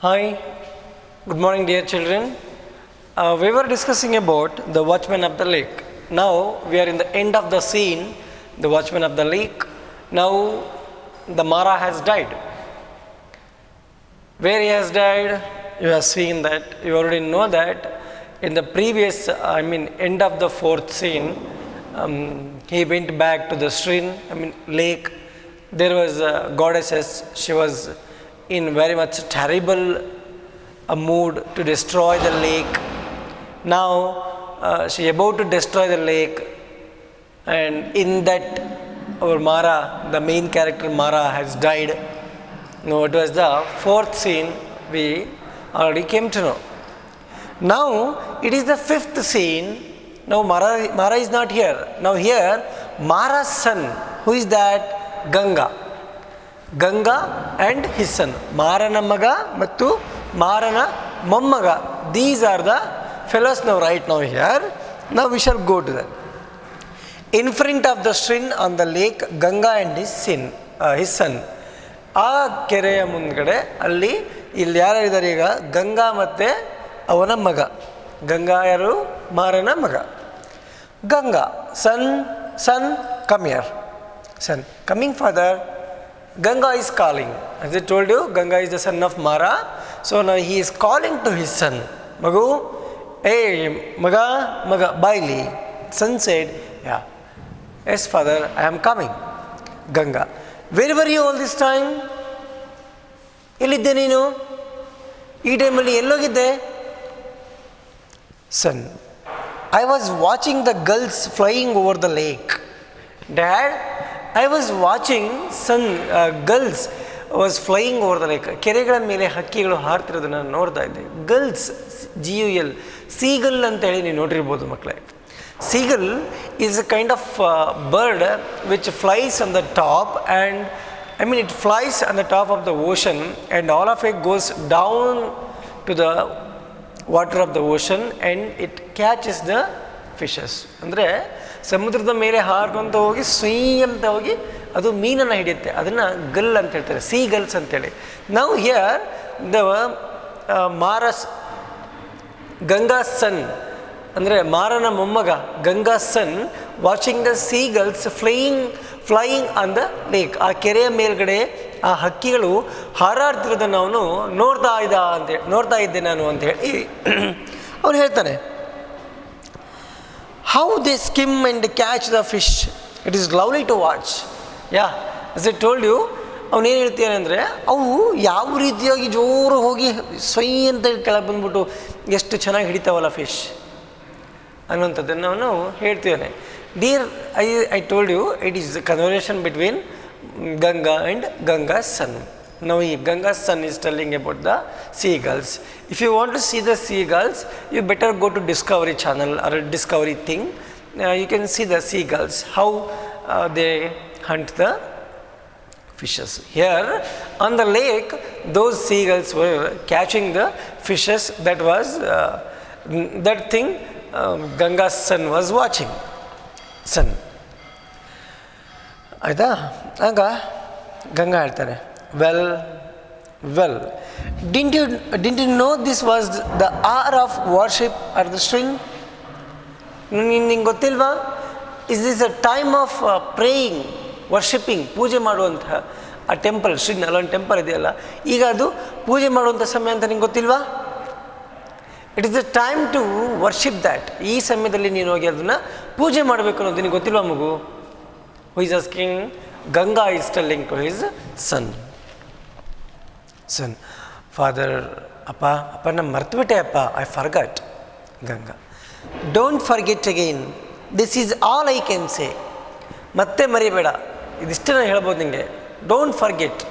Hi, good morning, dear children. We were discussing about the watchman of the lake. Now we are in the end of the scene, the watchman of the lake. Now the Mara has died. Where he has died, you have seen that, you already know that in the previous, end of the fourth scene, he went back to the stream, lake. There was a goddesses, she was in very much terrible mood to destroy the lake. Now she about to destroy the lake, and in that our Mara, the main character Mara, has died. Now it was the fourth scene we already came to know. Now it is the fifth scene. Now Mara is not here. Now here Mara's son, who is that? Ganga. Ganga and his son. Marana maga mattu Marana mommaga. These are the fellows now right now here. Now we shall go to that. In front of the stream on the lake, Ganga and his son. ಆ ಕೆರೆಯ ಮುಂದ್ಗಡೆ ಅಲ್ಲಿ ಇಲ್ಲಿ ಯಾರಿದ್ದಾರೆ ಈಗ? ಗಂಗಾ ಮತ್ತು ಅವನ ಮಗ. ಗಂಗಾ ಯಾರು? ಮಾರನ ಮಗ. Ganga son, come here. Son, coming father. Ganga is calling. As I told you, Ganga is the son of Mara. So now he is calling to his son. Magu, hey, maga, baili. Son said, yeah. Yes father, I am coming. Ganga. Where were you all this time? ಎಲ್ಲಿದ್ದೆ ನೀನು? ಈ ಟೈಮಲ್ಲಿ ಎಲ್ಲೋಗಿದ್ದೆ? Son, I was watching the gulls flying over the lake. Dad, I was watching gulls was flying over the lake. ಕೆರೆಗಳ ಮೇಲೆ ಹಕ್ಕಿಗಳು ಹಾರ್ತಿರೋದನ್ನು ನೋಡ್ತಾ ಇದ್ದೆ. Girls, GUL, seagull ಅಂತೇಳಿ ನೀವು ನೋಡಿರ್ಬೋದು ಮಕ್ಕಳೇ. Seagull is a kind of bird which flies on the top, and it flies on the top of the ocean, and all of it goes down to the water of the ocean and it catches the fishes. ಅಂದರೆ ಸಮುದ್ರದ ಮೇಲೆ ಹಾರ್ಕೊಂತ ಹೋಗಿ ಸ್ವೀ ಅಂತ ಹೋಗಿ ಅದು ಮೀನನ್ನು ಹಿಡಿಯುತ್ತೆ. ಅದನ್ನು ಗಲ್ ಅಂತ ಹೇಳ್ತಾರೆ, ಸೀ ಗಲ್ಸ್ ಅಂತೇಳಿ. ನಾವು here the Mara's Ganga's son, ಅಂದರೆ ಮಾರನ ಮೊಮ್ಮಗ Ganga son watching the seagulls flying on the lake. ಆ ಕೆರೆಯ ಮೇಲ್ಗಡೆ ಆ ಹಕ್ಕಿಗಳು ಹಾರಾಡ್ತಿರೋದನ್ನು ಅವನು ನೋಡ್ತಾ ಇದ್ದೆ ನಾನು ಅಂತ ಹೇಳಿ ಅವನು ಹೇಳ್ತಾನೆ. How they skim and catch the fish, it is lovely to watch. As I told you, ಅವನೇನು ಹೇಳ್ತಾನೆ ಅಂದರೆ ಅವು ಯಾವ ರೀತಿಯಾಗಿ ಜೋರು ಹೋಗಿ ಸ್ವೈ ಅಂತ ಕೆಳಗೆ ಬಂದ್ಬಿಟ್ಟು ಎಷ್ಟು ಚೆನ್ನಾಗಿ ಹಿಡಿತಾವಲ್ಲ ಫಿಶ್ ಅನ್ನುವಂಥದ್ದನ್ನು ಅವನು ಹೇಳ್ತಿದ್ದಾನೆ. Dear, I told you, it is the conversation between Ganga and Ganga's son. ನಾವು ಈ Ganga's son is telling about the seagulls. If you want to see the seagulls, you better go to Discovery Channel or Discovery thing. You can see the seagulls, how they hunt the fishes. Here on the lake, those seagulls were catching the fishes. That was that thing Ganga's son was watching. Son. ಆಯಿತಾ? ಆಗ ಗಂಗಾ ಹೇಳ್ತಾರೆ, well didn't you know this was the hour of worship or the string? ನಿಂಗೆ ಗೊತ್ತಿಲ್ವಾ? Is this a time of praying, worshipping, ಪೂಜೆ ಮಾಡುವಂಥ ಆ temple, string ಅಲ್ಲೊಂದು temple ಇದೆಯಲ್ಲ, ಈಗ ಅದು ಪೂಜೆ ಮಾಡುವಂಥ ಸಮಯ ಅಂತ ನಿಂಗೆ ಗೊತ್ತಿಲ್ವಾ? It is the time to worship that. ಈ ಸಮಯದಲ್ಲಿ ನೀನು ಹೋಗಿ ಅದನ್ನು ಪೂಜೆ ಮಾಡಬೇಕು ಅನ್ನೋದು ನಿನಗೆ ಗೊತ್ತಿಲ್ವಾ ಮಗು? Who is asking? Ganga is telling to his son. Father, ಅಪ್ಪ ನಾನು ಮರ್ತುಬಿಟ್ಟೆ ಅಪ್ಪ, I forgot. Ganga, don't forget again, this is all I can say. ಮತ್ತೆ ಮರಿಬೇಡ, ಇದಿಷ್ಟೇ ನಾನು ಹೇಳ್ಬೋದು ನಿಮಗೆ. Don't forget,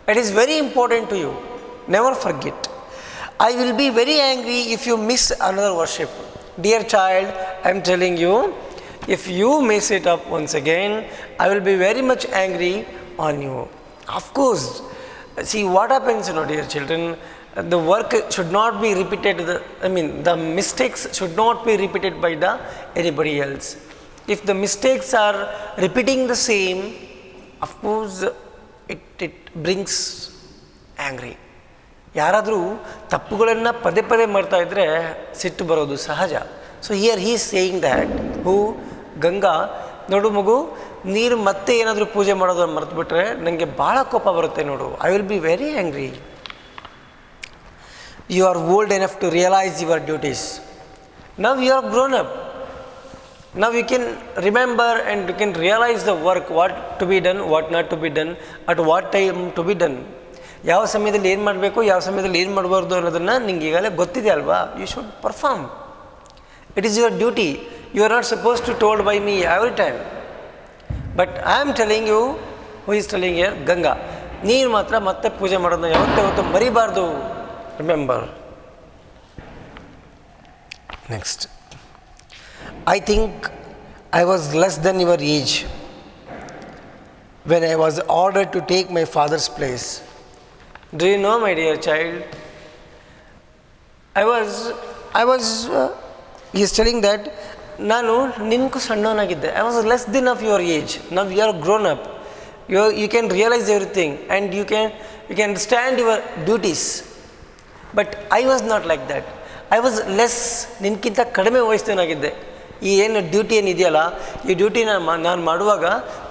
it is very important to you, never forget. I will be very angry if you miss another worship. Dear child, I am telling you, if you mess it up once again, I will be very much angry on you. Of course, see what happens, dear children, the work should not be repeated, the mistakes should not be repeated by anybody else. If the mistakes are repeating the same, of course, it brings angry. ಯಾರಾದರೂ ತಪ್ಪುಗಳನ್ನು ಪದೇ ಪದೇ ಮಾಡ್ತಾ ಇದ್ದರೆ ಸಿಟ್ಟು ಬರೋದು ಸಹಜ. So here he saying that who Ganga, ನೋಡು ಮಗು, ನೀರು ಮತ್ತೆ ಏನಾದರೂ ಪೂಜೆ ಮಾಡೋದನ್ನು ಮರೆತುಬಿಟ್ರೆ ನನಗೆ ಭಾಳ ಕೋಪ ಬರುತ್ತೆ ನೋಡು. I will be very angry. You are old enough to realise your duties. Now you are grown up. Now you can remember and you can realize the work, what to be done, what not to be done, at what time to be done. ಯಾವ ಸಮಯದಲ್ಲಿ ಏನು ಮಾಡಬೇಕು, ಯಾವ ಸಮಯದಲ್ಲಿ ಏನು ಮಾಡಬಾರ್ದು ಅನ್ನೋದನ್ನು ನಿಂಗೆ ಈಗಲೇ ಗೊತ್ತಿದೆ ಅಲ್ವಾ. You should perform. It is your duty. You are not suppose to told by me every time. But I am telling you, who is telling your Ganga, ನೀನು ಮಾತ್ರ ಮತ್ತೆ ಪೂಜೆ ಮಾಡೋದನ್ನ ಯಾವತ್ತೂ ಮರಿಬಾರ್ದು. Remember. Next, I think I was less than your age when I was ordered to take my father's place. Do you know, my dear child, he is telling that ನಾನು ನಿನ್ಗೂ ಸಣ್ಣವನಾಗಿದ್ದೆ. I was less than of your age. Now you are grown up. You can realize everything and you can understand your duties. But I was not like that. I was less, ನಿನ್ಕಿಂತ ಕಡಿಮೆ ವಯಸ್ಸಿನಾಗಿದ್ದೆ. ಈ ಏನು duty ಏನಿದೆಯಲ್ಲ, ಈ ಡ್ಯೂಟಿನ ನಾನು ಮಾಡುವಾಗ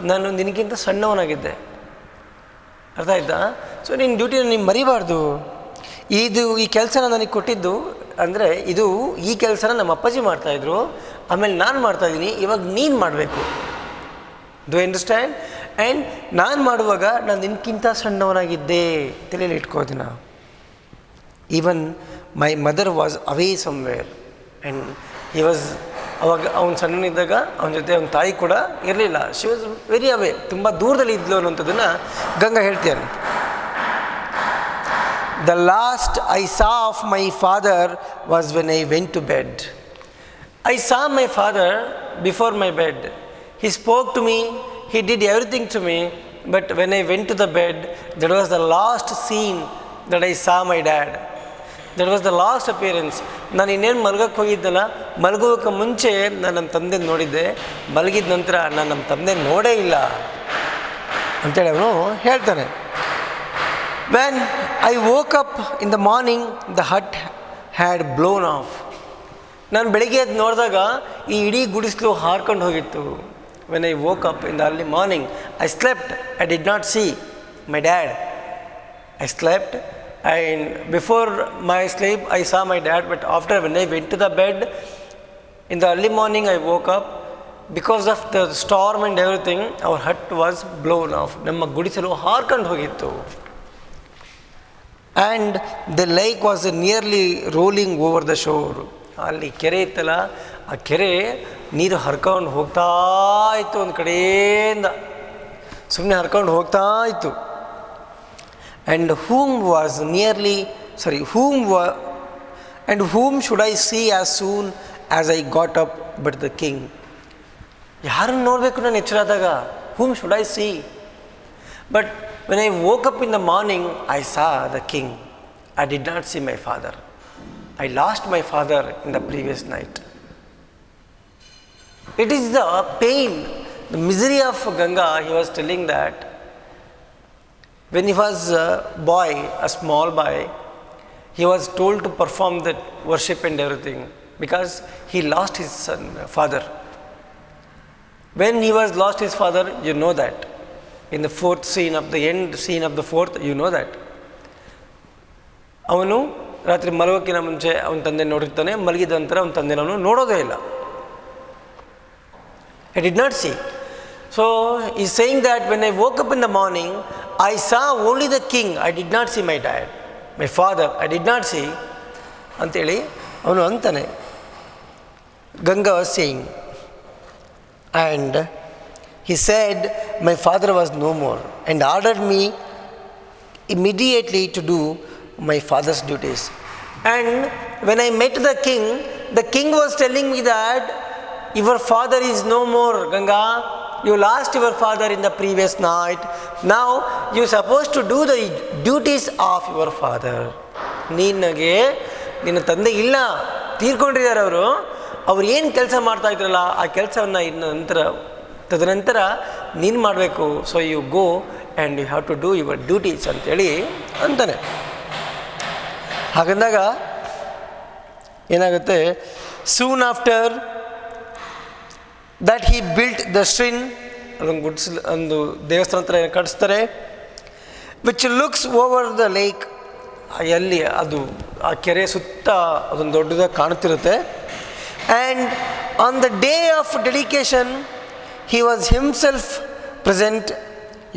ನಾನು ನಿನಗಿಂತ ಸಣ್ಣವನಾಗಿದ್ದೆ. ಅರ್ಥ ಆಯ್ತಾ? ಸೊ ನಿನ್ನ ಡ್ಯೂಟಿನ ನೀನು ಮರಿಬಾರ್ದು. ಈ ಕೆಲಸನ ನನಗೆ ಕೊಟ್ಟಿದ್ದು ಅಂದರೆ ಈ ಕೆಲಸನ ನಮ್ಮ ಅಪ್ಪಾಜಿ ಮಾಡ್ತಾಯಿದ್ರು, ಆಮೇಲೆ ನಾನು ಮಾಡ್ತಾಯಿದ್ದೀನಿ, ಇವಾಗ ನೀನು ಮಾಡಬೇಕು. Do you understand? ಆ್ಯಂಡ್ ನಾನು ಮಾಡುವಾಗ ನಾನು ನಿನಗಿಂತ ಸಣ್ಣವನಾಗಿದ್ದೆ, ತಲೆಯಲ್ಲಿ ಇಟ್ಕೋದಿನ. Even my mother was away somewhere and he was, ಅವಾಗ ಅವನು ಸಣ್ಣನಿದ್ದಾಗ ಅವನ ಜೊತೆ ಅವನ ತಾಯಿ ಕೂಡ ಇರಲಿಲ್ಲ. ಶಿ ವಾಸ್ ವೆರಿ ಅವೇ, ತುಂಬ ದೂರದಲ್ಲಿ ಇದ್ಲು ಅನ್ನೋಂಥದ್ದನ್ನು ಗಂಗಾ ಹೇಳ್ತಾನೆ. The last I saw of my father was when I went to bed. I saw my father before my bed. He spoke to me, he did everything to me, but when I went to the bed, that was the last scene that I saw my dad. That was the last appearance. ನಾನು ಇನ್ನೇನು ಮಲಗಕ್ಕೆ ಹೋಗಿದ್ದಲ್ಲ, ಮಲಗೋಕ್ಕೆ ಮುಂಚೆ ನಾನು ನಮ್ಮ ತಂದೆ ನೋಡಿದ್ದೆ, ಮಲಗಿದ ನಂತರ ನಾನು ನಮ್ಮ ತಂದೆ ನೋಡೇ ಇಲ್ಲ ಅಂತೇಳಿ ಅವನು ಹೇಳ್ತಾನೆ. When I woke up in the morning the hut had blown of. ನಾನು ಬೆಳಿಗ್ಗೆ ಎದ್ದು ನೋಡಿದಾಗ ಈ ಇಡೀ ಗುಡಿಸಲು ಹಾರ್ಕೊಂಡು ಹೋಗಿತ್ತು. When I woke up in the early morning, I slept, I did not see my dad. I slept and before my sleep I saw my dad, but after when I went to the bed in the early morning I woke up. Because of the storm and everything, our hut was blown off. ನಮ್ಮ ಗುಡಿಸಲು ಹಾರ್ಕೊಂಡು ಹೋಗಿತ್ತು. and the lake was nearly rolling over the shore. ಅಲ್ಲಿ ಕೆರೆ ಇತ್ತಲ್ಲ, ಆ ಕೆರೆ ನೀರು ಹರ್ಕೊಂಡು ಹೋಗ್ತಾ ಇತ್ತು, ಒಂದು ಕಡೆಯಿಂದ ಸುಮ್ಮನೆ ಹರ್ಕೊಂಡು ಹೋಗ್ತಾ ಇತ್ತು. And whom should I see as soon as I got up but the king? ಯಾರನ್ನು ನೋಡಬೇಕು ನಾನು ಎಚ್ಚರಾದಾಗ? whom should I see? But when I woke up in the morning, I saw the king. I did not see my father. I lost my father in the previous night. It is the pain, the misery of Ganga. He was telling that when he was a boy, a small boy, he was told to perform that worship and everything because he lost his father. When he was lost his father, you know that. In the fourth scene of the end scene of the fourth, you know that. ಅವನು ರಾತ್ರಿ ಮಲಗೋಕ್ಕಿಂತ ಮುಂಚೆ ಅವನ ತಂದೆ ನೋಡಿರ್ತಾನೆ, ಮಲಗಿದ ನಂತರ ಅವನ ತಂದೆ ಅವನು ನೋಡೋದೇ ಇಲ್ಲ. I did not see. So he is saying that when I woke up in the morning, I saw only the king. I did not see my dad, my father. I did not see. ಅಂತೇಳಿ ಅವನು ಅಂತಾನೆ. Ganga was saying, and he said my father was no more and ordered me immediately to do my father's duties. And when I met the king was telling me that your father is no more, Ganga. You lost your father in the previous night. Now you are supposed to do the duties of your father. ನಿನಗೆ ನಿನ್ನ ತಂದೆ ಇಲ್ಲ, ತೀರ್ಕೊಂಡಿದ್ದಾರೆ ಅವರು. ಅವ್ರು ಏನು ಕೆಲಸ ಮಾಡ್ತಾ ಇದ್ರಲ್ಲ ಆ ಕೆಲಸವನ್ನು ತದನಂತರ ನೀನು ಮಾಡಬೇಕು. So you go and you have to do your duties ಅಂತೇಳಿ ಅಂತಾನೆ. ಹಾಗಂದಾಗ ಏನಾಗುತ್ತೆ, soon after that he built the shrine, ಅದೊಂದು ಒಂದು ದೇವಸ್ಥಾನ ಹತ್ರ ಕಟ್ಟಿಸ್ತಾರೆ, which looks over the lake, ಎಲ್ಲಿ ಅದು ಆ ಕೆರೆ ಸುತ್ತ ಅದೊಂದು ದೊಡ್ಡದಾಗಿ ಕಾಣುತ್ತಿರುತ್ತೆ. And on the day of dedication he was himself present.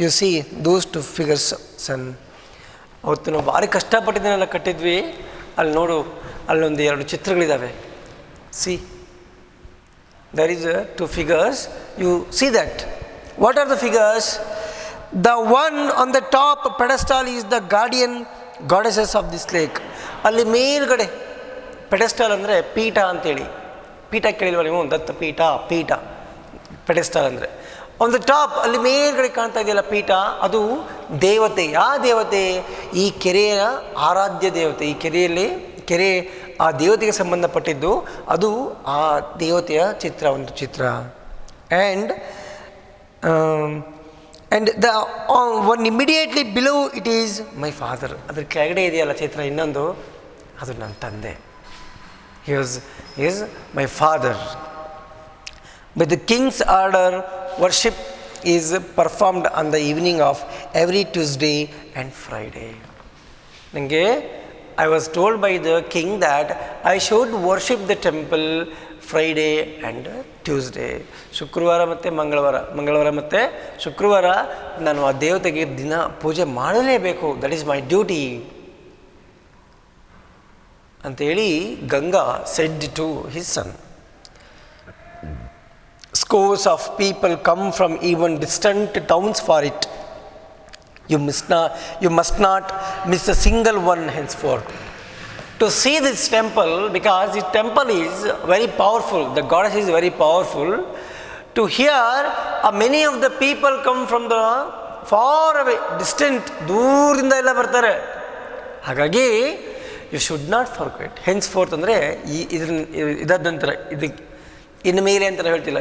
You see those two figures son. ಅವತ್ತು ನಾವು ಭಾರಿ ಕಷ್ಟಪಟ್ಟಿದ್ದನ್ನೆಲ್ಲ ಕಟ್ಟಿದ್ವಿ, ಅಲ್ಲಿ ನೋಡು ಅಲ್ಲೊಂದು 2 ಚಿತ್ರಗಳಿದ್ದಾವೆ. C there is 2 figures, you see that. What are the figures? The one on the top pedestal is the guardian goddesses of this lake. ಅಲ್ಲಿ ಮೇಲ್ಗಡೆ ಪೆಡೆಸ್ಟಾಲ್ ಅಂದರೆ ಪೀಠ ಅಂತೇಳಿ, ಪೀಠ ಕೇಳಿಲ್ವ ನೀವು? ದತ್ತ ಪೀಠ, ಪೀಠ ಪೆಡೆಸ್ಟಾಲ್ ಅಂದರೆ ಆನ್ ದ ಟಾಪ್, ಅಲ್ಲಿ ಮೇಲ್ಗಡೆ ಕಾಣ್ತಾ ಇದೆಯಲ್ಲ ಪೀಠ, ಅದು ದೇವತೆ. ಯಾವ ದೇವತೆ? ಈ ಕೆರೆಯ ಆರಾಧ್ಯ ದೇವತೆ. ಈ ಕೆರೆ ಆ ದೇವತೆಗೆ ಸಂಬಂಧಪಟ್ಟಿದ್ದು, ಅದು ಆ ದೇವತೆಯ ಚಿತ್ರ, ಒಂದು ಚಿತ್ರ. And the one immediately below it is my father. ಅದ್ರ ಕೆಳಗಡೆ ಇದೆಯಲ್ಲ ಚಿತ್ರ ಇನ್ನೊಂದು, ಅದು ನನ್ನ ತಂದೆ. Is my father. But the king's order worship is performed on the evening of every Tuesday and Friday. ನನಗೆ I was told by the king that I should worship the temple Friday and Tuesday. ಶುಕ್ರವಾರ ಮತ್ತು ಮಂಗಳವಾರ ಮತ್ತು ಶುಕ್ರವಾರ ನಾನು ಆ ದೇವತೆಗೆ ದಿನ ಪೂಜೆ ಮಾಡಲೇಬೇಕು. ದಟ್ ಈಸ್ ಮೈ ಡ್ಯೂಟಿ ಅಂತೇಳಿ Ganga said to his son. Scores of people come from even distant towns for it. You must not miss a single one henceforth to see this temple, because this temple is very powerful. The goddess is very powerful. To hear, many of the people come from the far away, distant, ದೂರದಿಂದ ಎಲ್ಲ ಬರ್ತಾರೆ. ಹಾಗಾಗಿ you should not forget. ಹೆನ್ಸ್ಫೋರ್ತ್ ಅಂದರೆ ಇದಾದ ನಂತರ, ಇದು ಇನ್ನು ಮೇಲೆ ಅಂತ ಹೇಳ್ತಿಲ್ಲ,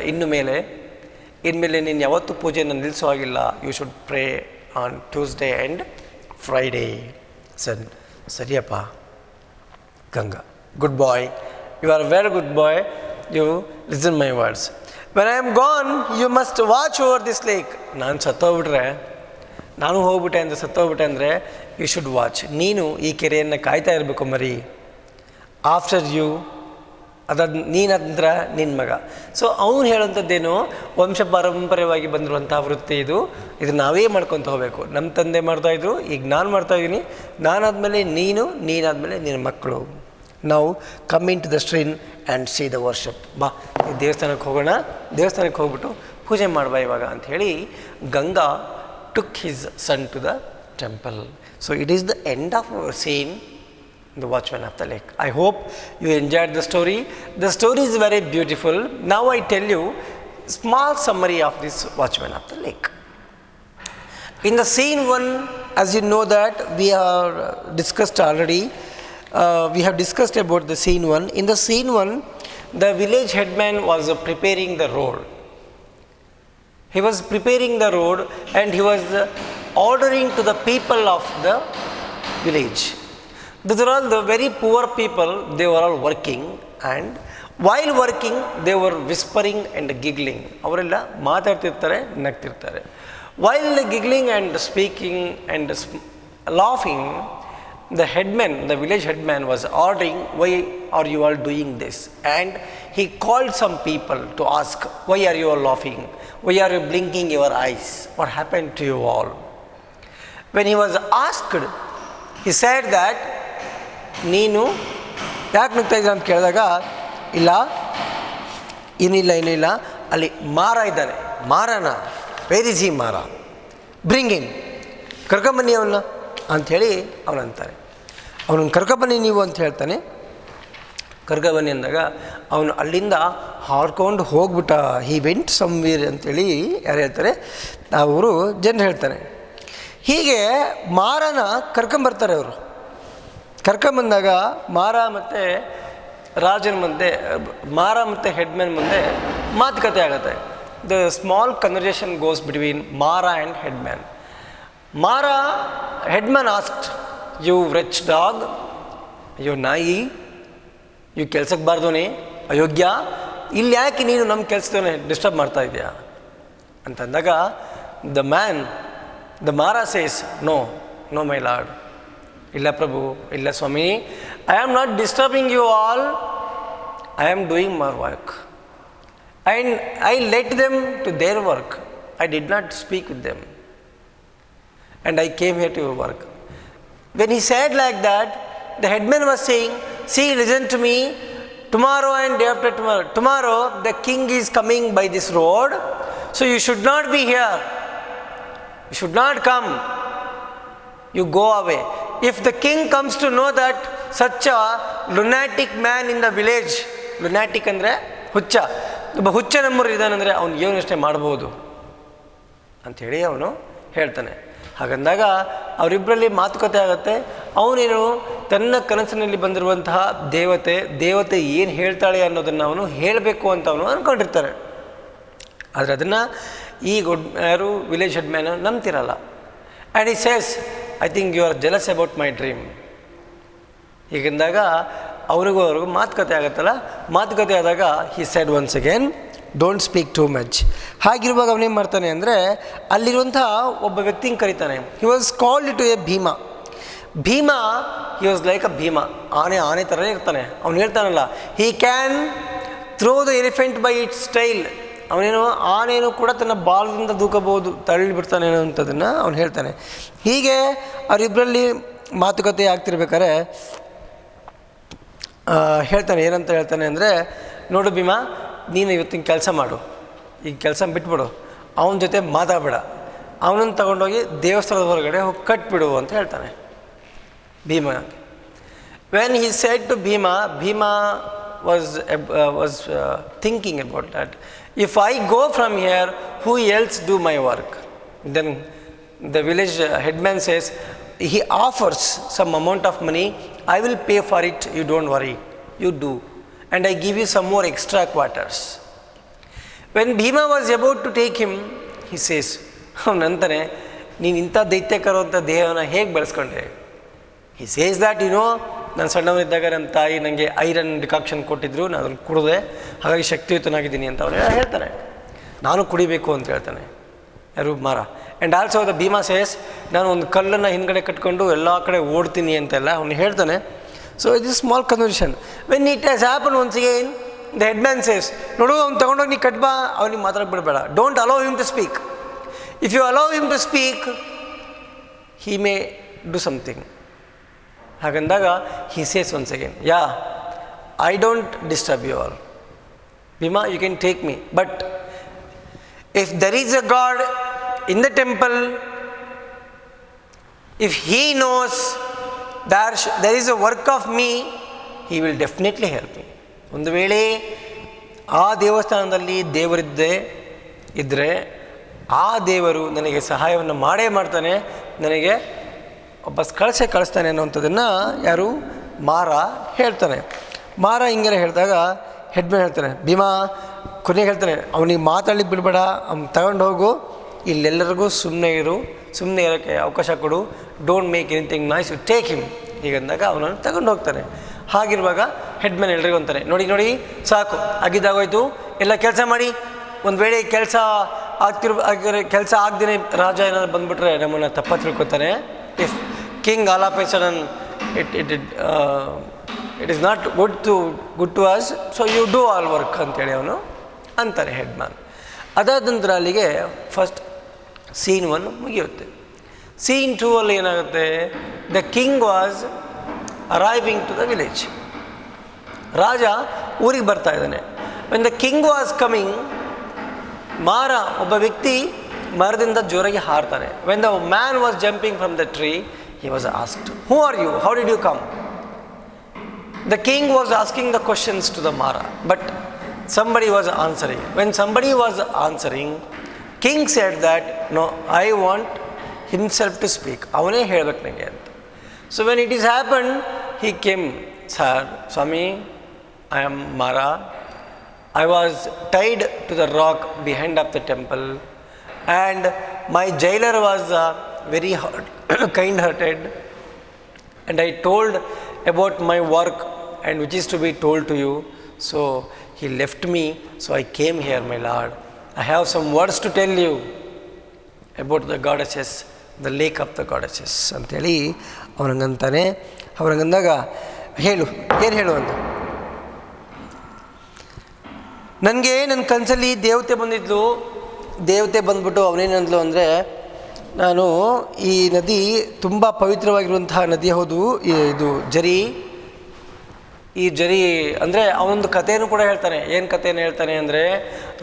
ಇನ್ಮೇಲೆ ನೀನು ಯಾವತ್ತೂ ಪೂಜೆಯನ್ನು ನಿಲ್ಲಿಸೋ ಹಾಗಿಲ್ಲ. You should pray on Tuesday and Friday. Said, ಸರಿಯಪ್ಪ Ganga, good boy, you are very good boy, you listen my words. When I am gone you must watch over this lake. ನಾನು ಸತ್ತೋಗ್ಬಿಟ್ರೆ, ನಾನು ಸತ್ತೋಗ್ಬಿಟ್ಟೆ ಅಂದರೆ ಯು ಶುಡ್ ವಾಚ್. ನೀನು ಈ ಕೆರೆಯನ್ನು ಕಾಯ್ತಾ ಇರಬೇಕು ಮರಿ. ಆಫ್ಟರ್ ಯು, ನೀನಾದ ನಂತರ ನಿನ್ನ ಮಗ. ಸೊ ಅವನು ಹೇಳೋಂಥದ್ದೇನು, ವಂಶ ಪಾರಂಪರ್ಯವಾಗಿ ಬಂದಿರುವಂಥ ವೃತ್ತಿ ಇದು ನಾವೇ ಮಾಡ್ಕೊತ ಹೋಗಬೇಕು. ನಮ್ಮ ತಂದೆ ಮಾಡ್ತಾಯಿದ್ರು, ಈಗ ನಾನು ಮಾಡ್ತಾಯಿದ್ದೀನಿ, ನಾನಾದಮೇಲೆ ನೀನಾದಮೇಲೆ ನಿನ್ನ ಮಕ್ಕಳು. ನಾವು come into the screen and see the worship. ಬಾ ದೇವಸ್ಥಾನಕ್ಕೆ ಹೋಗೋಣ, ದೇವಸ್ಥಾನಕ್ಕೆ ಹೋಗ್ಬಿಟ್ಟು ಪೂಜೆ ಮಾಡುವ ಇವಾಗ ಅಂಥೇಳಿ Ganga took his son to the temple. So it is the end of our scene, The Watchman of the Lake. I hope you enjoyed the story. The story is very beautiful. Now I tell you small summary of this Watchman of the Lake. In the scene 1, as you know that we are discussed already, we have discussed about the scene 1. In the scene 1, the village headman was preparing the road. He was preparing the road and he was ordering to the people of the village. These are all the very poor people. They were all working, and while working they were whispering and giggling. ಅವರೆಲ್ಲ ಮಾತಾಡ್ತಿರ್ತಾರೆ, ನಗ್ತಿರ್ತಾರೆ. While giggling and speaking and laughing, the headman, the village headman was ordering, why are you all doing this? And he called some people to ask, why are you all laughing? Why are you blinking your eyes? What happened to you all? When he was asked, he said that, ನೀನು ಯಾಕೆ ನಗ್ತಾ ಇದ್ದೀರ ಅಂತ ಕೇಳಿದಾಗ, ಏನಿಲ್ಲ ಅಲ್ಲಿ ಮಾರ ಇದ್ದಾನೆ, ಮಾರನ, ವೇರ್ ಇಸ್ ಹಿ ಮಾರ, ಬ್ರಿಂಗ್ ಇನ್, ಕರ್ಕೊಂಬನ್ನಿ ಅವನ್ನ ಅಂಥೇಳಿ ಅವನಂತಾನೆ. ಅವನನ್ನು ಕರ್ಕೊಬನ್ನಿ ನೀವು ಅಂತ ಹೇಳ್ತಾನೆ. ಕರ್ಕೊಬನ್ನಿ ಅಂದಾಗ ಅವನು ಅಲ್ಲಿಂದ ಹಾರ್ಕೊಂಡು ಹೋಗ್ಬಿಟ್ಟ. ಹಿ ವೆಂಟ್ ಸಮ್ವೇರ್ ಅಂತೇಳಿ ಯಾರು ಹೇಳ್ತಾರೆ, ಅವರು ಜನರು ಹೇಳ್ತಾನೆ. ಹೀಗೆ ಮಾರನ ಕರ್ಕೊಂಬರ್ತಾರೆ ಅವರು. ಕರ್ಕೊಂಬಂದಾಗ ಮಾರ ಮತ್ತು ರಾಜನ ಮುಂದೆ, ಮಾರ ಮತ್ತು ಹೆಡ್ಮ್ಯಾನ್ ಮುಂದೆ ಮಾತುಕತೆ ಆಗುತ್ತೆ. The small conversation goes between ಮಾರ and ಹೆಡ್ಮ್ಯಾನ್. Mara, headman asked, you wretched dog, ಅಯ್ಯೋ ನಾಯಿ, ಇವು ಕೆಲ್ಸಕ್ಕೆ ಬಾರ್ದೋನೆ, ಅಯೋಗ್ಯ, ಇಲ್ಲಿ ಯಾಕೆ ನೀನು ನಮ್ಮ ಕೆಲಸದವನೇ ಡಿಸ್ಟರ್ಬ್ ಮಾಡ್ತಾ ಇದೆಯಾ ಅಂತಂದಾಗ ದ ಮಾರಾ ಸೇಸ್, ನೋ ಮೈ ಲಾರ್ಡ್, ಇಲ್ಲ ಪ್ರಭು, ಇಲ್ಲ ಸ್ವಾಮಿ, I am not disturbing you all, I am doing my work and I let them to their work, I did not speak with them and I came here to your work. When he said like that, the headman was saying, see, listen to me, tomorrow and day after tomorrow the king is coming by this road, so you should not be here, you should not come, you go away. If the king comes to know that such a lunatic man in the village, lunatic ಅಂದರೆ ಹುಚ್ಚ, ಒಬ್ಬ ಹುಚ್ಚ ನಮ್ಮೂರು ಇದ್ದಾನಂದರೆ ಅವ್ನು ಏನು ಯೋಚನೆ ಮಾಡ್ಬೋದು ಅಂಥೇಳಿ ಅವನು ಹೇಳ್ತಾನೆ. ಹಾಗಂದಾಗ ಅವರಿಬ್ಬರಲ್ಲಿ ಮಾತುಕತೆ ಆಗುತ್ತೆ. ಅವನೇನು ತನ್ನ ಕನಸಿನಲ್ಲಿ ಬಂದಿರುವಂತಹ ದೇವತೆ ಏನು ಹೇಳ್ತಾಳೆ ಅನ್ನೋದನ್ನು ಅವನು ಹೇಳಬೇಕು ಅಂತ ಅವನು ಅಂದ್ಕೊಂಡಿರ್ತಾರೆ. ಆದರೆ ಅದನ್ನು ಈ ಯಾರು ವಿಲೇಜ್ ಹೆಡ್ ಮ್ಯಾನ್ ನಂಬ್ತಿರಲ್ಲ. And he says, I think you are jealous about my dream. ಹೀಗಂದಾಗ ಅವ್ರಿಗೂ ಮಾತುಕತೆ ಆಗುತ್ತಲ್ಲ, ಮಾತುಕತೆ ಆದಾಗ he said once again, don't speak too much. ಹಾಗಿರುವಾಗ ಅವನೇನು ಮಾಡ್ತಾನೆ ಅಂದರೆ, ಅಲ್ಲಿರುವಂಥ ಒಬ್ಬ ವ್ಯಕ್ತಿನ ಕರೀತಾನೆ. He was called to a Bhima. He was like a Bhima, ಆನೆ ಥರನೇ ಇರ್ತಾನೆ. ಅವನು ಹೇಳ್ತಾನಲ್ಲ, he can throw the elephant by its style. ಅವನೇನು ಆನೆಯೂ ಕೂಡ ತನ್ನ ಬಾಲದಿಂದ ದೂಕಬಹುದು, ತಳ್ಳಿಬಿಡ್ತಾನೆ ಅನ್ನೋಂಥದ್ದನ್ನು ಅವನು ಹೇಳ್ತಾನೆ. ಹೀಗೆ ಅವರಿಬ್ಬರಲ್ಲಿ ಮಾತುಕತೆ ಆಗ್ತಿರ್ಬೇಕಾದ್ರೆ ಹೇಳ್ತಾನೆ, ಏನಂತ ಹೇಳ್ತಾನೆ ಅಂದರೆ, ನೋಡು ಭೀಮಾ, ನೀನು ಇವತ್ತಿನ ಕೆಲಸ ಮಾಡು, ಈಗ ಕೆಲಸ ಬಿಟ್ಬಿಡು, ಅವನ ಜೊತೆ ಮಾತಾಡಬೇಡ, ಅವನನ್ನು ತಗೊಂಡೋಗಿ ದೇವಸ್ಥಾನದ ಹೊರಗಡೆ ಹೋಗಿ ಕಟ್ಬಿಡು ಅಂತ ಹೇಳ್ತಾನೆ Bhima. When he said to Bhima was thinking about that, if I go from here, who else do my work? Then the village headman says, he offers some amount of money, I will pay for it, you don't worry, you do, and I give you some more extra quarters. When Bhima was about to take him, he says, ಅವನಂತಾನೆ, ನೀನು ಇಂಥ ದೈತ್ಯಕರ ಅಂತ ದೇಹವನ್ನು ಹೇಗೆ ಬೆಳೆಸ್ಕೊಂಡೆ? he says that, ನಾನು ಸಣ್ಣವನಿದ್ದಾಗ ನನ್ನ ತಾಯಿ ನನಗೆ iron decoction ಕೊಟ್ಟಿದ್ರು, ನಾನು ಅದನ್ನು ಕುಡಿದೆ, ಹಾಗಾಗಿ ಶಕ್ತಿಯುತನಾಗಿದ್ದೀನಿ ಅಂತ ಅವನು ಹೇಳ್ತಾನೆ. ನಾನು ಕುಡಿಬೇಕು ಅಂತ ಹೇಳ್ತಾನೆ ಯಾರು ಮಾರ. And also the Bhima says, ನಾನು ಒಂದು ಕಲ್ಲನ್ನು ಹಿಂದ್ಗಡೆ ಕಟ್ಕೊಂಡು ಎಲ್ಲ ಕಡೆ ಓಡ್ತೀನಿ ಅಂತೆಲ್ಲ ಅವನು ಹೇಳ್ತಾನೆ. So it is small conversation. When it has happen once again, the headman says, ನೋಡು, ಅವ್ನು ತೊಗೊಂಡೋಗಿ ನೀ ಕಟ್ಬಾ, ಅವ್ನಿಗೆ ಮಾತಾಡಕ್ಕೆ ಬಿಡಬೇಡ, don't allow him to speak. If you allow him to speak, he may do something. ಹಾಗಂದಾಗ he says once again, yeah, I don't disturb you all Bhima, you can take me, but if there is a God in the temple, if he knows there is a work of me, he will definitely help me. ಒಂದು ವೇಳೆ ಆ ದೇವಸ್ಥಾನದಲ್ಲಿ ಇದ್ದರೆ ಆ ದೇವರು ನನಗೆ ಸಹಾಯವನ್ನು ಮಾಡ್ತಾನೆ, ನನಗೆ ವಾಪಸ್ ಕಳಿಸ್ತಾನೆ ಅನ್ನೋಂಥದ್ದನ್ನು ಯಾರು ಮಾರ ಹೇಳ್ತಾನೆ. ಮಾರ ಹಿಂಗೆಲ್ಲ ಹೇಳಿದಾಗ ಹೆಡ್ಮ್ಯಾನ್ ಹೇಳ್ತಾನೆ, ಭೀಮಾ ಕೊನೆಗೆ ಹೇಳ್ತಾನೆ, ಅವನಿಗೆ ಮಾತಾಡ್ಲಿಕ್ಕೆ ಬಿಡಬೇಡ, ಅವ್ನು ತಗೊಂಡು ಹೋಗು, ಇಲ್ಲೆಲ್ಲರಿಗೂ ಸುಮ್ಮನೆ ಇರೋಕ್ಕೆ ಅವಕಾಶ ಕೊಡು, don't make anything noise, you take him. ಹೀಗಂದಾಗ ಅವನನ್ನು ತಗೊಂಡು ಹೋಗ್ತಾನೆ. ಹಾಗಿರುವಾಗ ಹೆಡ್ಮ್ಯಾನ್ ಎಲ್ರಿಗೂ ಅಂತಾನೆ, ನೋಡಿ ಸಾಕು, ಆಗಿದ್ದಾಗೋಯ್ತು, ಎಲ್ಲ ಕೆಲಸ ಮಾಡಿ. ಒಂದು ವೇಳೆ ಕೆಲಸ ಆಗ್ದೇ ರಾಜ ಏನಾದ್ರು ಬಂದುಬಿಟ್ರೆ ನಮ್ಮನ್ನು ತಪ್ಪ ತಿಳ್ಕೊತಾನೆ. If king all of a sudden it is not good to us, so you do all work ಅಂತೇಳಿ ಅವನು ಅಂತಾರೆ ಹೆಡ್ಮ್ಯಾನ್. ಅದಾದ ನಂತರ ಅಲ್ಲಿಗೆ ಫಸ್ಟ್ ಸೀನ್ 1 ಮುಗಿಯುತ್ತೆ. ಸೀನ್ 2 ಅಲ್ಲಿ ಏನಾಗುತ್ತೆ, the king was arriving to the village. ರಾಜ ಊರಿಗೆ ಬರ್ತಾ ಇದ್ದಾನೆ. When the king was coming, Mara ಒಬ್ಬ ವ್ಯಕ್ತಿ ಮರದಿಂದ ಜೋರಾಗಿ ಹಾರ್ತಾನೆ. When the man was jumping from the tree, he was asked, who are you, how did you come? The king was asking the questions to the Mara, but somebody was answering. When somebody was answering, king said that, no, I want himself to speak. ಅವನೇ ಹೇಳ್ಬೇಕು ನನಗೆ ಅಂತ. So when it is happened, he came, sir, Swami, I am Mara. I was tied to the rock behind of the temple, and my jailer was very kind-hearted, and I told about my work and which is to be told to you. So he left me, so I came here, my lord. I have some words to tell you about the goddesses, the lake of the goddesses ಅಂಥೇಳಿ ಅವನಂಗಂತಾನೆ. ಅವ್ರಂಗಂದಾಗ ಹೇಳು, ಏನು ಹೇಳು ಅಂತ. ನನಗೆ ನನ್ನ ಕನಸಲ್ಲಿ ದೇವತೆ ಬಂದಿದ್ಲು. ದೇವತೆ ಬಂದ್ಬಿಟ್ಟು ಅವನೇನಂದ್ಲು ಅಂದರೆ, ನಾನು ಈ ನದಿ ತುಂಬ ಪವಿತ್ರವಾಗಿರುವಂತಹ ನದಿ ಹೌದು, ಇದು ಜರಿ. ಈ ಜರಿ ಅಂದರೆ ಅವನೊಂದು ಕಥೆನೂ ಕೂಡ ಹೇಳ್ತಾನೆ. ಏನು ಕಥೆಯನ್ನು ಹೇಳ್ತಾನೆ ಅಂದರೆ,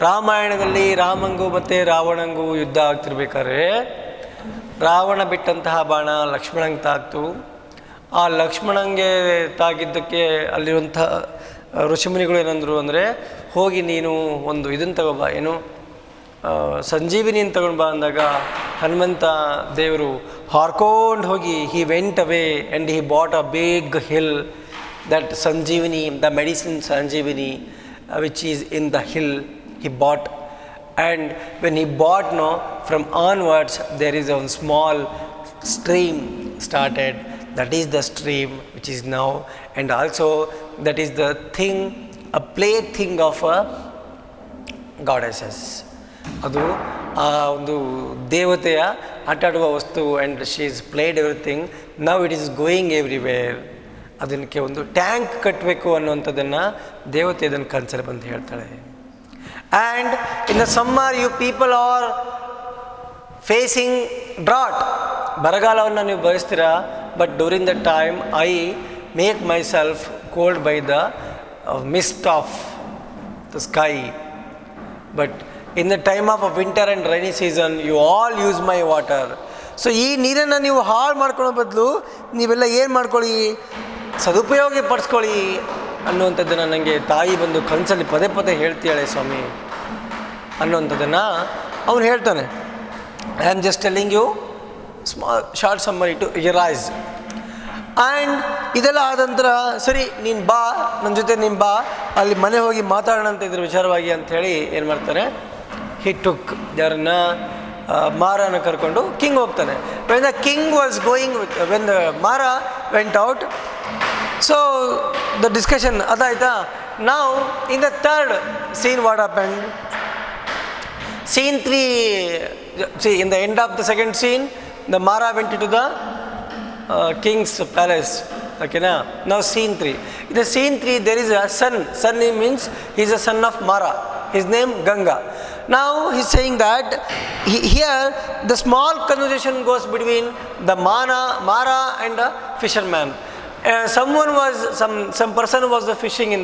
ರಾಮಾಯಣದಲ್ಲಿ ರಾಮಂಗೂ ಮತ್ತು ರಾವಣಂಗೂ ಯುದ್ಧ ಆಗ್ತಿರ್ಬೇಕಾದ್ರೆ ರಾವಣ ಬಿಟ್ಟಂತಹ ಬಾಣ ಲಕ್ಷ್ಮಣಂಗೆ ತಾಕ್ತು. ಆ ಲಕ್ಷ್ಮಣಂಗೆ ತಾಗಿದ್ದಕ್ಕೆ ಅಲ್ಲಿರುವಂಥ ಋಷಿಮುನಿಗಳು ಏನಂದರು ಅಂದರೆ, ಹೋಗಿ ನೀನು ಒಂದು ಇದನ್ನು ತಗೋಬ, ಏನು ಸಂಜೀವಿನಿಯನ್ನು ತಗೊಂಡು ಬಾ ಅಂದಾಗ ಹನುಮಂತ ದೇವರು ಹಾರ್ಕೊಂಡು ಹೋಗಿ he went away and he bought a big hill, that Sanjeevani, the medicine Sanjeevani, which is in the hill, he bought. And when he bought, no, from onwards there is a small stream started. That is the stream which is now, and also that is the thing, a plaything of a goddesses. ಅದು ಆ ಒಂದು ದೇವತೆಯ ಆಟಾಡುವ ವಸ್ತು, and she is played everything. Now it is going everywhere. ಅದಕ್ಕೆ ಒಂದು tank ಕಟ್ಟಬೇಕು ಅನ್ನುವಂಥದ್ದನ್ನು ದೇವತೆ ಅದನ್ನು ಕನ್ಸಲ್ಲಿ ಬಂದು ಹೇಳ್ತಾಳೆ. And in the summer you people are facing drought, ಬರಗಾಲವನ್ನು ನೀವು ಬಯಸ್ತೀರಾ. But during the time I make myself cold by the mist of the sky. But in the time of a winter and rainy season you all use my water. So ಈ ನೀರನ್ನು ನೀವು ಹಾಳು ಮಾಡ್ಕೊಳ್ಳೋ ಬದಲು ನೀವೆಲ್ಲ ಏನು ಮಾಡ್ಕೊಳ್ಳಿ, ಸದುಪಯೋಗ ಪಡಿಸ್ಕೊಳ್ಳಿ ಅನ್ನುವಂಥದ್ದನ್ನು ನನಗೆ ತಾಯಿ ಬಂದು ಕನಸಲ್ಲಿ ಪದೇ ಪದೇ ಹೇಳ್ತೀಯಾಳೆ ಸ್ವಾಮಿ ಅನ್ನುವಂಥದ್ದನ್ನು ಅವನು ಹೇಳ್ತಾನೆ. I am just telling you small short summary to realise. And ಇದೆಲ್ಲ ಆದ ನಂತರ ಸರಿ ನೀನು ಬಾ, ನನ್ನ ಜೊತೆ ನೀನು ಬಾ, ಅಲ್ಲಿ ಮನೆ ಹೋಗಿ ಮಾತಾಡೋಣ ಅಂತ ಇದ್ರ ವಿಚಾರವಾಗಿ ಅಂಥೇಳಿ ಏನು ಮಾಡ್ತಾನೆ, ಹಿ ಟುಕ್ ಯಾರನ್ನ ಮಾರನ ಕರ್ಕೊಂಡು ಕಿಂಗ್ ಹೋಗ್ತಾನೆ. When the king was going with, when the Mara went out, so the discussion ಅದಾಯ್ತಾ. ನಾವು in the third scene what happened, scene 3, see in the end of the second scene the Mara went into the king's palace. Okay na? Now scene 3, in the scene 3 there is a son. Son means he is a son of Mara, his name Ganga. Now he is saying that here the small conversation goes between the Mara and the fisherman. Someone was some person was fishing in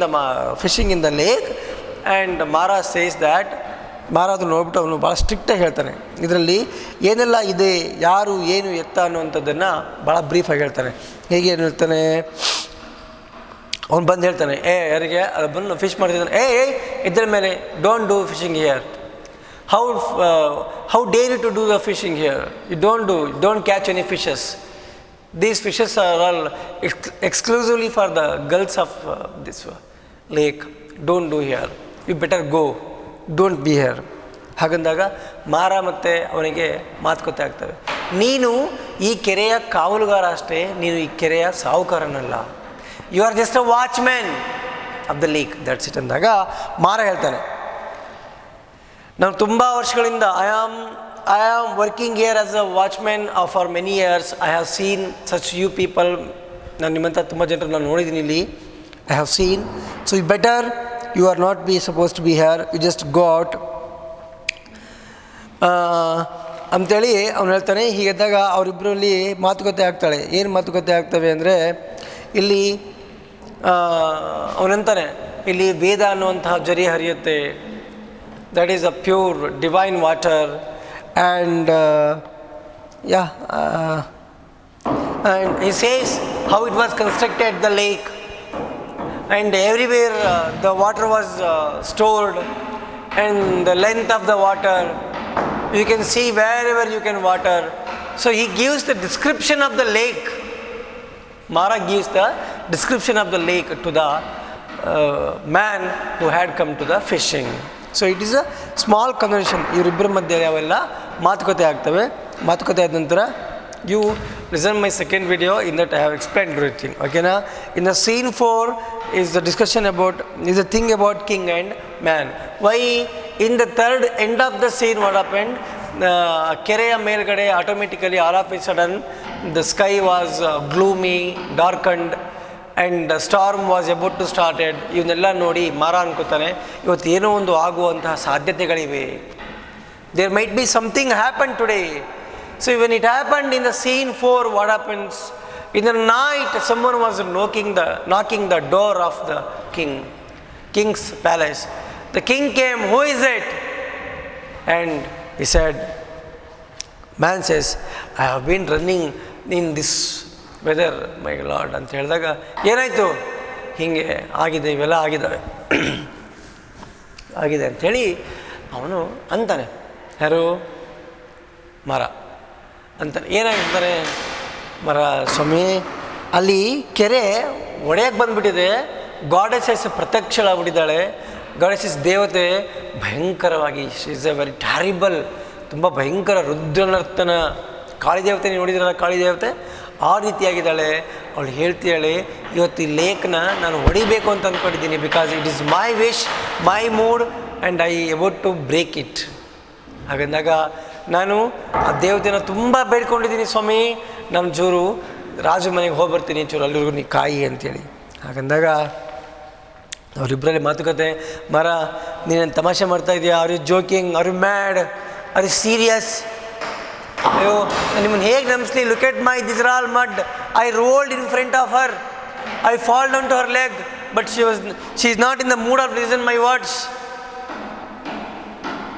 the lake, and Mara says that, ಮಾರ ಅದು ನೋಡ್ಬಿಟ್ಟು ಅವನು ಭಾಳ ಸ್ಟ್ರಿಕ್ಟಾಗಿ ಹೇಳ್ತಾನೆ. ಇದರಲ್ಲಿ ಏನೆಲ್ಲ ಇದೆ, ಯಾರು ಏನು ಎತ್ತ ಅನ್ನುವಂಥದ್ದನ್ನು ಭಾಳ ಬ್ರೀಫಾಗಿ ಹೇಳ್ತಾನೆ. ಹೇಗೆ ಏನು ಹೇಳ್ತಾನೆ, ಅವ್ನು ಬಂದು ಹೇಳ್ತಾನೆ, ಯಾರಿಗೆ ಅದು ಬಂದು ಫಿಶ್ ಮಾಡ್ತಿದ್ದಾನೆ, ಇದ್ರ ಮೇಲೆ don't do fishing here. How dare you to do the fishing here, you don't catch any fishes. These fishes are all exclusively for the girls of this lake. Don't do here, you better go, don't be here. ಹಾಗಂದಾಗ ಮಾರ ಮತ್ತು ಅವನಿಗೆ ಮಾತುಕತೆ ಆಗ್ತವೆ. ನೀನು ಈ ಕೆರೆಯ ಕಾವಲುಗಾರ ಅಷ್ಟೇ, ನೀನು ಈ ಕೆರೆಯ ಸಾಹುಕಾರನಲ್ಲ. You are just a watchman of the lake, that's it ಅಂದಾಗ ಮಾರ ಹೇಳ್ತಾನೆ, ನಾನು ತುಂಬ ವರ್ಷಗಳಿಂದ I am working here as a watchman for many years. I have seen such you people. ನಾನು ನಿಮ್ಮಂಥ ತುಂಬ ಜನರು ನಾನು ನೋಡಿದ್ದೀನಿ ಇಲ್ಲಿ. I have seen. So you better, you are not be supposed to be here, you just go out ಅಂಥೇಳಿ ಅವ್ನು ಹೇಳ್ತಾನೆ. ಹೀಗಿದ್ದಾಗ ಅವರಿಬ್ಬರಲ್ಲಿ ಮಾತುಕತೆ ಆಗ್ತಾಳೆ. ಏನು ಮಾತುಕತೆ ಆಗ್ತವೆ ಅಂದರೆ, ಇಲ್ಲಿ ಅವನಂತಾನೆ, ಇಲ್ಲಿ ವೇದ ಅನ್ನುವಂತಹ ಜರಿ ಹರಿಯುತ್ತೆ, that is a pure divine water. And and he says how it was constructed, the lake, and everywhere the water was stored, and the length of the water you can see wherever you can water. So he gives the description of the lake. Mara gives the description of the lake to the man who had come to the fishing. So it is a small conversation. ಇವರಿಬ್ಬರ ಮಧ್ಯೆ ಅವೆಲ್ಲ ಮಾತುಕತೆ ಆಗ್ತವೆ. ಮಾತುಕತೆ ಆದ ನಂತರ you listen my second video. In that I have explained everything. Okay, na? In the scene 4 is the discussion about, is the thing about king and man. Why in the third end of the scene what happened? ಕೆರೆಯ ಮೇಲ್ಗಡೆ automatically all of a sudden the sky was gloomy dark and and storm was about to started. ಇವನ್ನೆಲ್ಲ ನೋಡಿ ಮಾರ ಅನ್ಕೋತಾನೆ ಇವತ್ತು ಏನೋ ಒಂದು ಆಗುವಂತಹ ಸಾಧ್ಯತೆಗಳಿವೆ. There might be something happen today. So when it happened in the scene 4 what happens? In the night someone was knocking the door of the king's palace. The king came. Who is it? And he said, man says, I have been running in this weather, my lord ಅಂತ ಹೇಳಿದಾಗ ಏನಾಯಿತು? ಹೀಗೆ ಆಗಿದೆ, ಇವೆಲ್ಲ ಆಗಿದ್ದಾವೆ ಆಗಿದೆ ಅಂಥೇಳಿ ಅವನು ಅಂತಾನೆ. ಯಾರು? ಮರ ಅಂತಾನೆ. ಏನಾಗಿರ್ತಾನೆ ಮರ? ಸ್ವಾಮಿ ಅಲ್ಲಿ ಕೆರೆ ಒಡೆಯಕ್ಕೆ ಬಂದುಬಿಟ್ಟಿದೆ. ಗಾಡೆಸಸ್ ಪ್ರತ್ಯಕ್ಷಳಾಗ್ಬಿಟ್ಟಿದ್ದಾಳೆ. ಗಾಡೆಸಸ್ ದೇವತೆ ಭಯಂಕರವಾಗಿ, she is a very terrible, ತುಂಬ ಭಯಂಕರ ರುದ್ರನರ್ತನ. ಕಾಳಿದೇವತೆ ನೀವು ನೋಡಿದ್ರಲ್ಲ, ಕಾಳಿದೇವತೆ ಆ ರೀತಿಯಾಗಿದ್ದಾಳೆ. ಅವಳು ಹೇಳ್ತಿದ್ದಾಳೆ, ಇವತ್ತು ಈ ಲೇಕ್ನ ನಾನು ಹೊಡಿಬೇಕು ಅಂತ ಅಂದ್ಕೊಂಡಿದ್ದೀನಿ. Because it is my wish, my mood and I about to break it. ಹಾಗಂದಾಗ ನಾನು ಆ ದೇವತೆನ ತುಂಬ ಬೇಡ್ಕೊಂಡಿದ್ದೀನಿ, ಸ್ವಾಮಿ ನಮ್ಮ ಚೂರು ರಾಜು ಮನೆಗೆ ಹೋಗಿ ಬರ್ತೀನಿ, ಚೂರು ಅಲ್ಲಿವರೆಗೂ ನೀ ಕಾಯಿ ಅಂತೇಳಿ. ಹಾಗಂದಾಗ ಅವರಿಬ್ಬರಲ್ಲಿ ಮಾತುಕತೆ. ಮರ, ನೀನು ತಮಾಷೆ ಮಾಡ್ತಾ ಇದೆಯಾ? Are you joking? Are you mad? Are you serious? ಅಯ್ಯೋ ನಿಮ್ಮನ್ನು ಹೇಗೆ ನಂಬಿಸ್ಲಿ? Look at my, this are all mud. I rolled in front of her, I fall down to her leg, but she is not in the mood of listen my words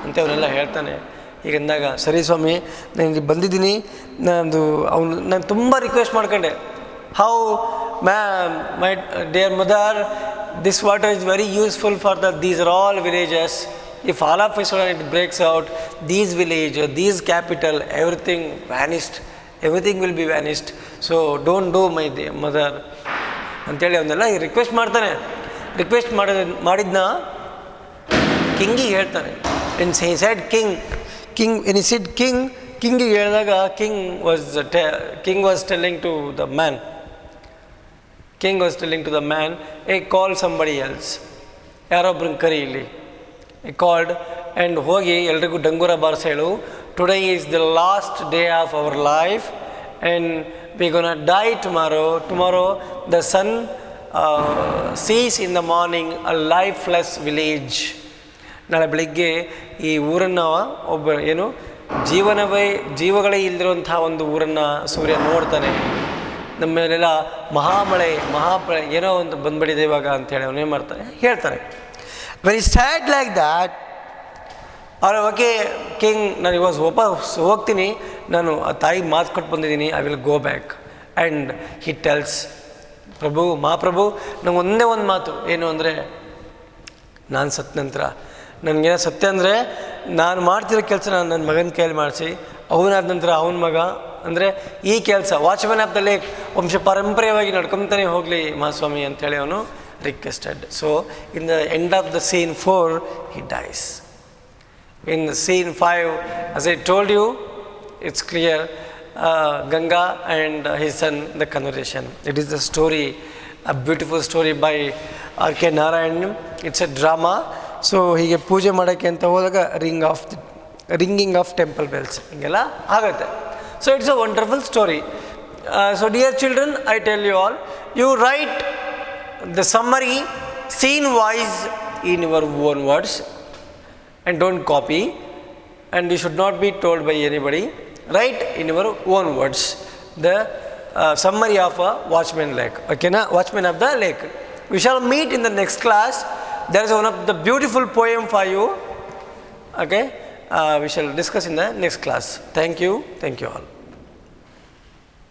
ಅಂತ ಅವನೆಲ್ಲ ಹೇಳ್ತಾನೆ. ಹೀಗಂದಾಗ ಸರಿ ಸ್ವಾಮಿ ನಾನು ಇಲ್ಲಿ ಬಂದಿದ್ದೀನಿ, ನಾನು ತುಂಬ ರಿಕ್ವೆಸ್ಟ್ ಮಾಡ್ಕೊಂಡೆ. How my dear mother, this water is very useful for these are all villages. If all of a sudden it breaks out, these village, these capital, everything vanished, everything will be vanished. So don't do my mother ಅಂತೇಳಿ ಅವನ್ನೆಲ್ಲ request ಮಾಡ್ತಾನೆ. Request ಮಾಡಿದ್ನ ಕಿಂಗಿಗೆ ಹೇಳ್ತಾನೆ. In he said king when he said ಕಿಂಗಿಗೆ ಹೇಳಿದಾಗ king was telling to the man, hey, call somebody else, ಯಾರೊಬ್ರನ್ನ ಕರಿ ಇಲ್ಲಿ. he called and ಹೋಗಿ ಎಲ್ರಿಗೂ ಡಂಗೂರ ಬಾರಿಸಿ ಹೇಳು, today is the last day of our life and we're gonna die tomorrow the sun sees in the morning a lifeless village. ನಾಳೆ ಬೆಳಿಗ್ಗೆ ಈ ಊರನ್ನು ಜೀವಗಳೇ ಇಲ್ದಿರುವಂಥ ಒಂದು ಊರನ್ನು ಸೂರ್ಯ ನೋಡ್ತಾನೆ. ನಮ್ಮ ಮೇಲೆಲ್ಲ ಮಹಾಮಳೆ ಏನೋ ಒಂದು ಬಂದ್ಬಿಟ್ಟಿದೆ ಇವಾಗ ಅಂತೇಳಿ ಅವನೇನು ಮಾಡ್ತಾನೆ ಹೇಳ್ತಾರೆ. Very sad like that. ಅವ್ರ ಓಕೆ ಕಿಂಗ್, ನಾನು ಇವಾಗ ವಾಪಸ್ ಹೋಗ್ತೀನಿ, ನಾನು ಆ ತಾಯಿಗೆ ಮಾತು ಕೊಟ್ಟು ಬಂದಿದ್ದೀನಿ, I will go back. And he tells, ಮಹಾಪ್ರಭು ನಂಗೆ ಒಂದೇ ಒಂದು ಮಾತು ಏನು ಅಂದರೆ, ನಾನು ಸತ್ತ ನಂತರ ನನಗೇನೋ ಸತ್ಯ ಅಂದರೆ ನಾನು ಮಾಡ್ತಿರೋ ಕೆಲಸ ನಾನು ನನ್ನ ಮಗನ ಕೈಯಲ್ಲಿ ಮಾಡಿಸಿ, ಅವನಾದ ನಂತರ ಅವನ ಮಗ ಅಂದರೆ ಈ ಕೆಲಸ ವಾಚ್ಮನ್ ಆಫ್ ದ ಲೇಕ್ ವಂಶ ಪಾರಂಪರ್ಯವಾಗಿ ನಡ್ಕೊತಾನೆ ಹೋಗಲಿ ಮಹಾಸ್ವಾಮಿ ಅಂತೇಳಿ ಅವನು requested. So in the end of the scene 4 he dies. In the scene 5, as I told you, it's clear, Ganga and his son, the conversation. It is the story, a beautiful story by R.K. Narayan. It's a drama. So ಹೀಗೆ ಪೂಜೆ ಮಾಡೋಕ್ಕೆ ಅಂತ ಹೋದಾಗ ringing of temple bells ಹಿಂಗೆಲ್ಲ ಆಗುತ್ತೆ. So it's a wonderful story. So dear children, I tell you all, you write the summary scene wise in your own words and don't copy, and you should not be told by anybody. Write in your own words the summary of a watchman lake. Okay na? Watchman of the lake. We shall meet in the next class. There is one of the beautiful poem for you. Okay, we shall discuss in the next class. Thank you all.